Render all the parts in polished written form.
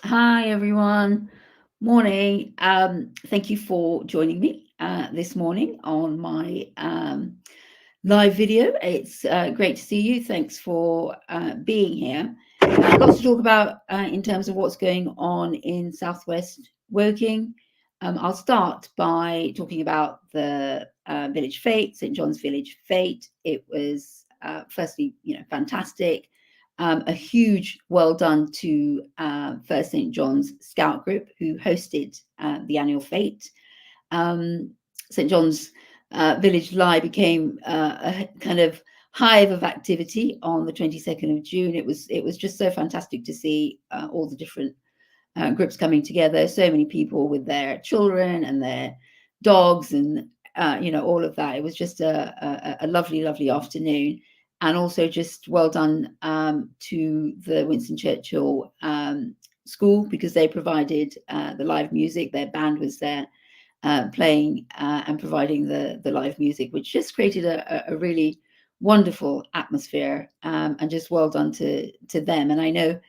Hi, everyone. Morning. Thank you for joining me this morning on my live video. It's great to see you. Thanks for being here. Lots to talk about in terms of what's going on in Southwest Woking. I'll start by talking about the village fete, St John's Village Fete. It was firstly, fantastic. A huge well done to First St John's Scout Group who hosted the annual fete. St John's Village Lie became a kind of hive of activity on the 22nd of June. It was just so fantastic to see all the different groups coming together. So many people with their children and their dogs, and all of that. It was just a lovely, lovely afternoon. And also just well done to the Winston Churchill School, because they provided the live music. Their band was there playing and providing the live music, which just created a really wonderful atmosphere, and just well done to them. And I know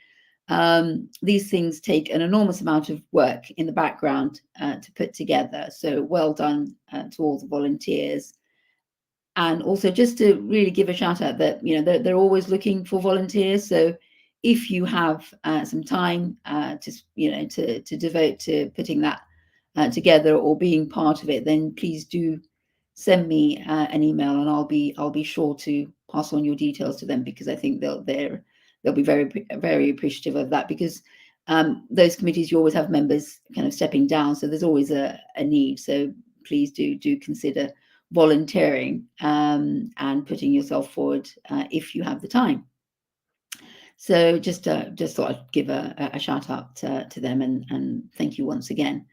these things take an enormous amount of work in the background to put together. So well done to all the volunteers. And also just to really give a shout out that, they're always looking for volunteers. So if you have some time to devote to putting that together or being part of it, then please do send me an email, and I'll be sure to pass on your details to them, because I think they'll be very, very appreciative of that, because those committees, you always have members kind of stepping down, so there's always a need. So please do consider volunteering and putting yourself forward if you have the time. So just thought I'd give a shout out to them, and thank you once again.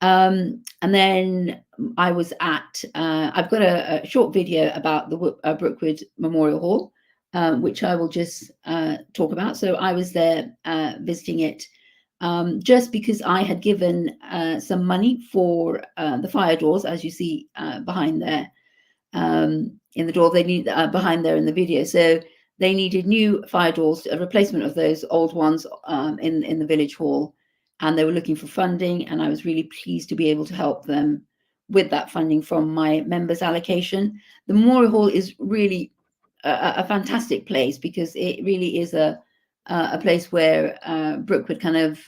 And then I was I've got a short video about the Brookwood Memorial Hall, which I will just talk about. So I was there visiting it just because I had given some money for the fire doors, as you see behind there in the door. They need behind there in the video. So they needed new fire doors, a replacement of those old ones in the village hall. And they were looking for funding, and I was really pleased to be able to help them with that funding from my members' allocation. The Memorial Hall is really a fantastic place, because it really is a place where Brookwood kind of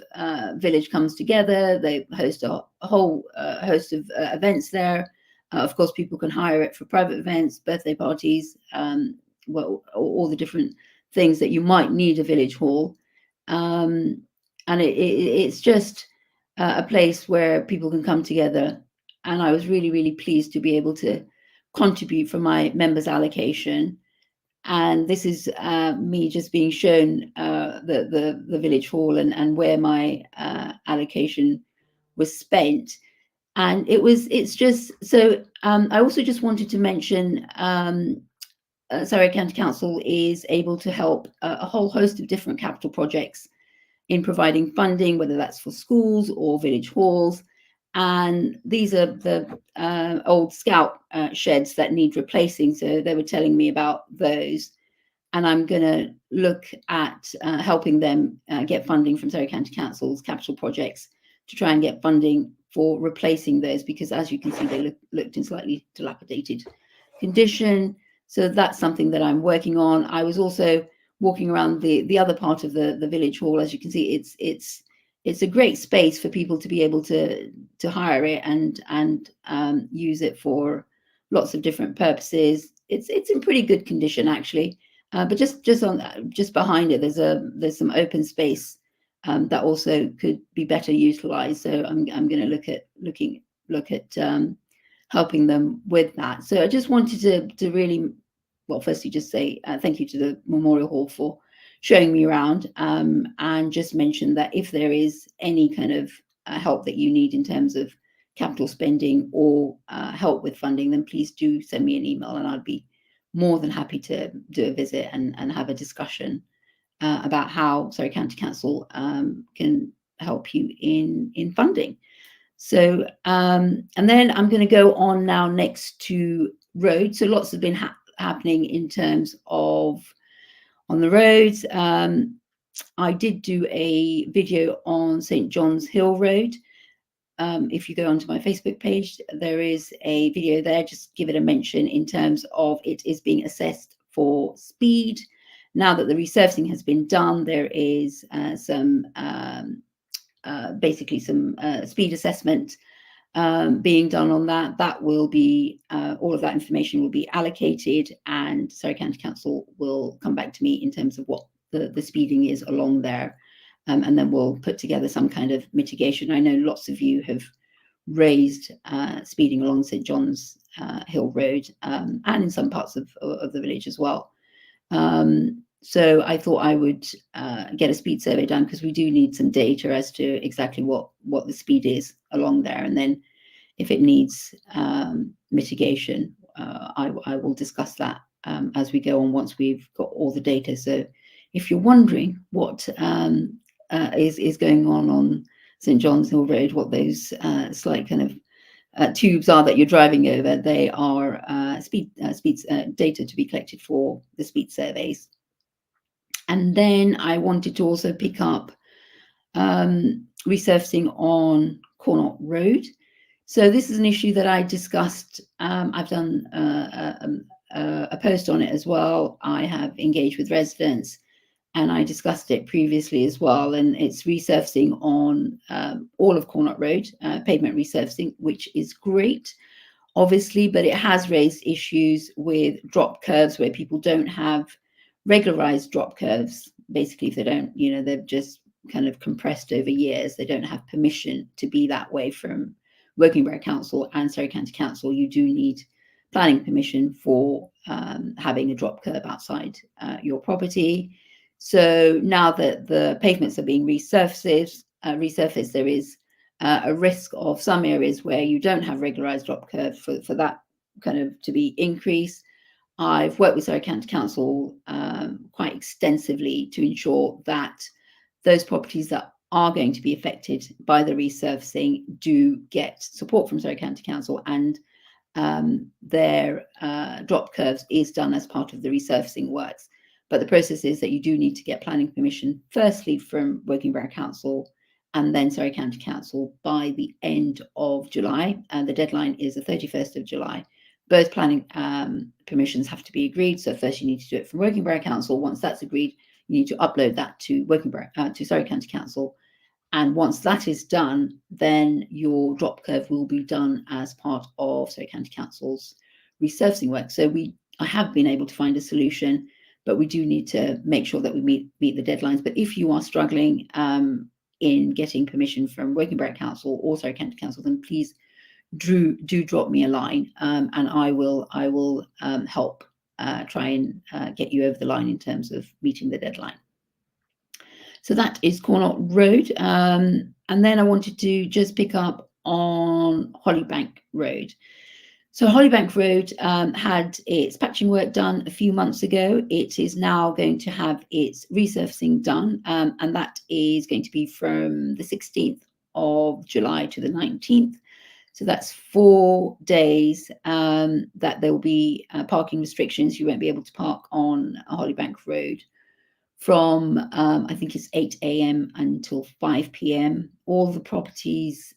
village comes together. They host a whole host of events there. Of course, people can hire it for private events, birthday parties, all the different things that you might need a village hall. And it's just a place where people can come together. And I was really, really pleased to be able to contribute for my members' allocation. And this is me just being shown the village hall and where my allocation was spent. And it's just so. I also just wanted to mention Surrey County Council is able to help a whole host of different capital projects in providing funding, whether that's for schools or village halls. And these are the old Scout sheds that need replacing. So they were telling me about those. And I'm going to look at helping them get funding from Surrey County Council's capital projects to try and get funding for replacing those, because as you can see, they looked in slightly dilapidated condition. So that's something that I'm working on. I was also walking around the other part of the village hall. As you can see, it's a great space for people to be able to hire it and use it for lots of different purposes. It's in pretty good condition, actually, but just behind it there's some open space that also could be better utilized. So I'm going to look at helping them with that. So I just wanted to really, well, firstly, just say thank you to the Memorial Hall for showing me around, and just mention that if there is any kind of help that you need in terms of capital spending or help with funding, then please do send me an email, and I'd be more than happy to do a visit and have a discussion about how Surrey County Council can help you in funding. So, and then I'm going to go on now next to roads. So lots have been happening in terms of on the roads. I did do a video on St John's Hill Road. If you go onto my Facebook page, there is a video there. Just give it a mention in terms of it is being assessed for speed. Now that the resurfacing has been done, there is basically some speed assessment being done on that. That will be all of that information will be allocated, and Surrey County Council will come back to me in terms of what the speeding is along there, and then we'll put together some kind of mitigation. I know lots of you have raised speeding along St John's Hill Road, and in some parts of the village as well. So I thought I would get a speed survey done, because we do need some data as to exactly what the speed is along there, and then if it needs mitigation, I will discuss that as we go on once we've got all the data. So if you're wondering what is going on St John's Hill Road, what those slight kind of tubes are that you're driving over, they are speed data to be collected for the speed surveys. And then I wanted to also pick up resurfacing on Cornott Road. So this is an issue that I discussed. I've done a post on it as well. I have engaged with residents, and I discussed it previously as well. And it's resurfacing on all of Cornott Road, pavement resurfacing, which is great, obviously, but it has raised issues with drop curves where people don't have regularized drop curves. Basically, if they don't, they've just kind of compressed over years, they don't have permission to be that way from Woking Borough Council and Surrey County Council. You do need planning permission for having a drop curb outside your property. So now that the pavements are being resurfaced, there is a risk of some areas where you don't have regularized drop curve for that kind of to be increased. I've worked with Surrey County Council quite extensively to ensure that those properties that are going to be affected by the resurfacing do get support from Surrey County Council, and their drop curves is done as part of the resurfacing works. But the process is that you do need to get planning permission, firstly from Woking Borough Council and then Surrey County Council by the end of July. And the deadline is the 31st of July. Both planning permissions have to be agreed. So first you need to do it from Woking Borough Council. Once that's agreed, you need to upload that to Surrey County Council. And once that is done, then your drop curve will be done as part of Surrey County Council's resurfacing work. So I have been able to find a solution, but we do need to make sure that we meet the deadlines. But if you are struggling in getting permission from Woking Borough Council or Surrey County Council, then please do drop me a line, and I will help try and get you over the line in terms of meeting the deadline. So that is Cornott Road. And then I wanted to just pick up on Hollybank Road. So Hollybank Road had its patching work done a few months ago. It is now going to have its resurfacing done, and that is going to be from the 16th of July to the 19th. So that's 4 days that there will be parking restrictions. You won't be able to park on Hollybank Road from, I think it's 8 a.m. until 5 p.m. All the properties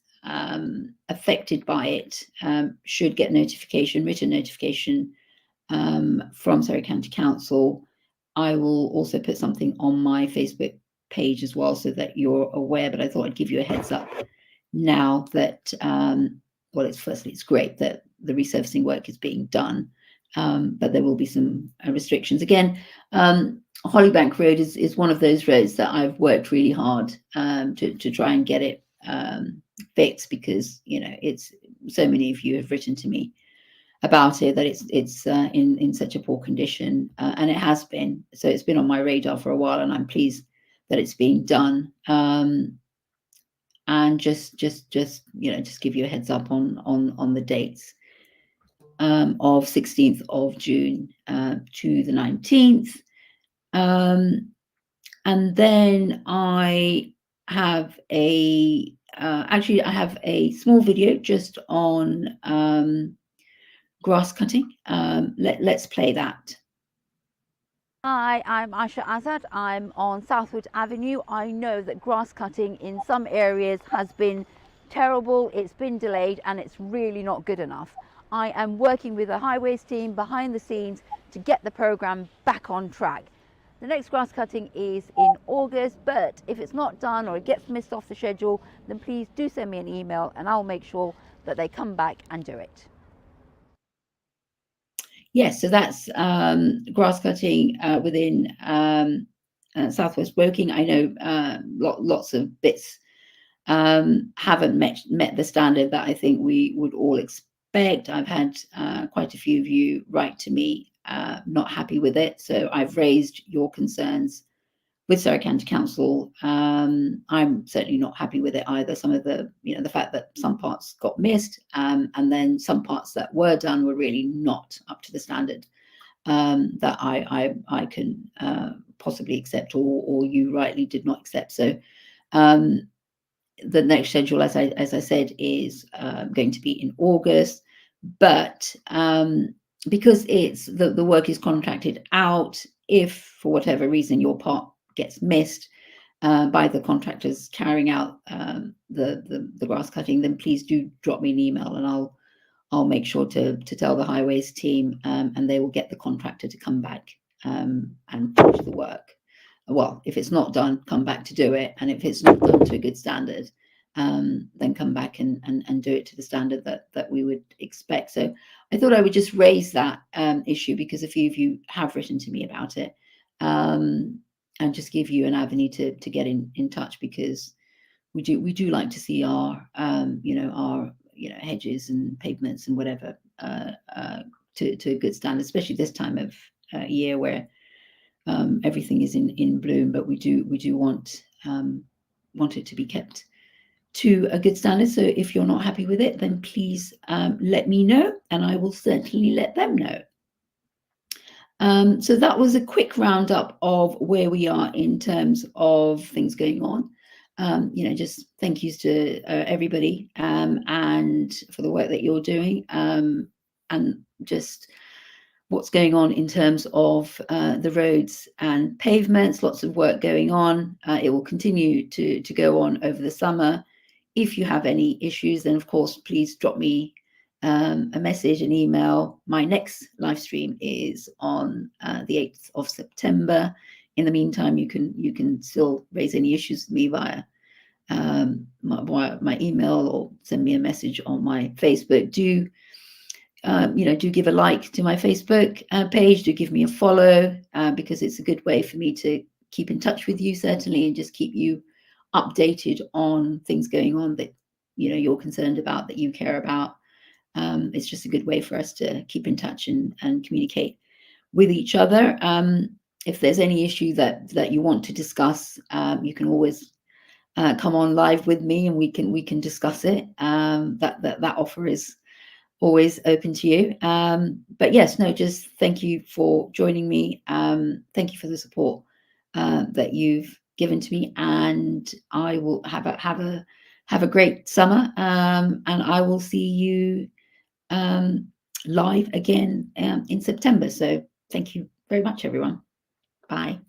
affected by it should get written notification from Surrey County Council. I will also put something on my Facebook page as well so that you're aware, but I thought I'd give you a heads up now that, well, it's great that the resurfacing work is being done, but there will be some restrictions. Again, Hollybank Road is one of those roads that I've worked really hard to try and get it fixed, because it's so many of you have written to me about it that it's in such a poor condition, and it has been. So it's been on my radar for a while, and I'm pleased that it's being done. And just give you a heads up on the dates of 16th of June to the 19th. And then I have I have a small video just on grass cutting. Let's play that. Hi, I'm Ayesha Azad. I'm on Southwood Avenue. I know that grass cutting in some areas has been terrible, it's been delayed, and it's really not good enough. I am working with the highways team behind the scenes to get the programme back on track. The next grass cutting is in August, but if it's not done or it gets missed off the schedule, then please do send me an email and I'll make sure that they come back and do it. Yes, so that's grass cutting within Southwest Woking. I know lots of bits haven't met the standard that I think we would all expect. I've had quite a few of you write to me not happy with it, so I've raised your concerns with Surrey County Council. I'm certainly not happy with it either. Some of the, the fact that some parts got missed, and then some parts that were done were really not up to the standard that I can possibly accept, or you rightly did not accept. So the next schedule, as I said, is going to be in August, but because it's the work is contracted out, if for whatever reason your part gets missed by the contractors carrying out the grass cutting, then please do drop me an email and I'll make sure to tell the highways team, and they will get the contractor to come back and finish the work. Well, if it's not done, come back to do it, and if it's not done to a good standard, then come back and do it to the standard that we would expect. So I thought I would just raise that issue because a few of you have written to me about it, and just give you an avenue to get in touch, because we do like to see our our hedges and pavements and whatever to a good standard, especially this time of year where everything is in bloom. But we do want it to be kept to a good standard. So if you're not happy with it, then please let me know, and I will certainly let them know. So that was a quick roundup of where we are in terms of things going on. Just thank yous to everybody, and for the work that you're doing, and just what's going on in terms of the roads and pavements. Lots of work going on. It will continue to go on over the summer. If you have any issues, then of course, please drop me a message, an email. My next live stream is on the 8th of September. In the meantime, you can still raise any issues with me via my email, or send me a message on my Facebook. Do give a like to my Facebook page. Do give me a follow, because it's a good way for me to keep in touch with you, certainly, and just keep you updated on things going on that you're concerned about, that you care about. It's just a good way for us to keep in touch and communicate with each other. If there's any issue that you want to discuss, you can always come on live with me and we can discuss it. That offer is always open to you. But yes, no, just thank you for joining me. Thank you for the support that you've given to me, and I will have a great summer. And I will see you live again in September. So thank you very much, everyone. Bye.